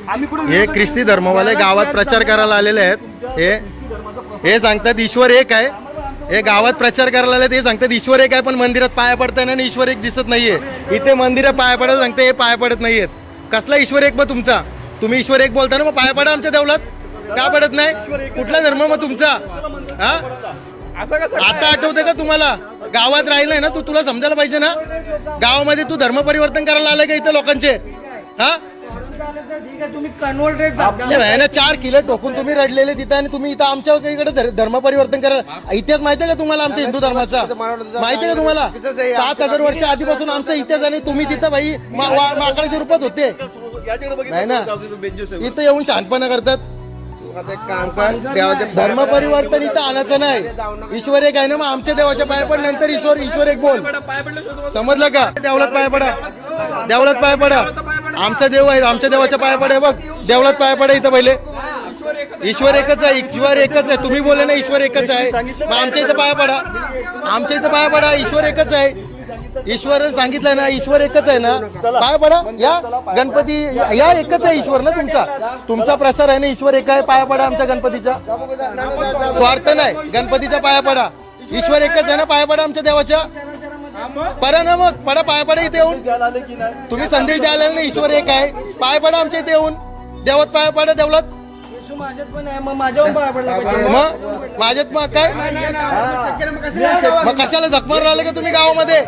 हे ख्रिस्ती धर्मवाले गावात प्रचार करायला आलेले आहेत. हे सांगतात ईश्वर एक आहे. हे गावात प्रचार करायला आले ते सांगतात ईश्वर एक आहे, पण मंदिरात पाया पडताना आणि ईश्वर एक दिसत नाहीये. इथे मंदिरात पाया पडायला सांगते, हे पाया पडत नाहीयेत. कसला ईश्वर एक मग तुमचा? तुम्ही ईश्वर एक बोलता ना, मग पाया पडा आमच्या देवळात. का पडत नाही? कुठला धर्म मग तुमचा? हा, आता आठवते का तुम्हाला? गावात राहिलंय ना तू, तुला समजायला पाहिजे ना. गावामध्ये तू धर्म परिवर्तन करायला आलाय का इथे लोकांचे? हा, तुम्ही कन्व्हर्टेड 4 किलो टोकून तुम्ही रडलेले तिथे, आणि तुम्ही इथं आमच्या इकडे धर्म परिवर्तन करायला. इतिहास माहिती आहे का तुम्हाला आमच्या हिंदू धर्माचा? माहिती आहे का तुम्हाला? 7,000 वर्ष आधीपासून आमचा इतिहास, आणि तुम्ही तिथं भाई माकडाच्या रूपात होते. नाही ना, इथं येऊन शहाणपणा करतात. धर्म परिवर्तन इथं आणायचं नाही. ईश्वर एक आहे ना, मग आमच्या देवाच्या पाया पड, नंतर ईश्वर एक बोल. समजलं का? देवळात पाया पडा, देवळात पाया पडा. आमचा देव आहे, आमच्या देवाच्या पाया पडा. बघ, देवळात पाया पडा इथं पहिले. ईश्वर एकच आहे, ईश्वर एकच आहे. तुम्ही बोलले ना ईश्वर एकच आहे, मग आमच्या इथं पाया पडा. आमच्या इथं पाया पडा. ईश्वर एकच आहे. ईश्वर सांगितलंय ना, ईश्वर एकच आहे ना, पाया पडा. या गणपती या एकच आहे ईश्वर ना तुमचा. तुमचा प्रसार आहे ना, ईश्वर एक आहे. पाया पडा आमच्या गणपतीच्या. स्वार्थ नाही, गणपतीच्या पाया पडा. ईश्वर एकच आहे ना, पाया पडा आमच्या देवाच्या. पडा ना, मग पडा, पाया पडा इथे येऊन. तुम्ही संदेश द्यायला ना ईश्वर एक आहे, पाया पडा आमच्या इथे येऊन. देवात पाया पडा, देवळात. माझ्यात पण आहे, मग माझ्यावर पाया पडला पाहिजे. मग माझ्यात मग काय? मग कशाला झक मारून राहिले का तुम्ही गावामध्ये?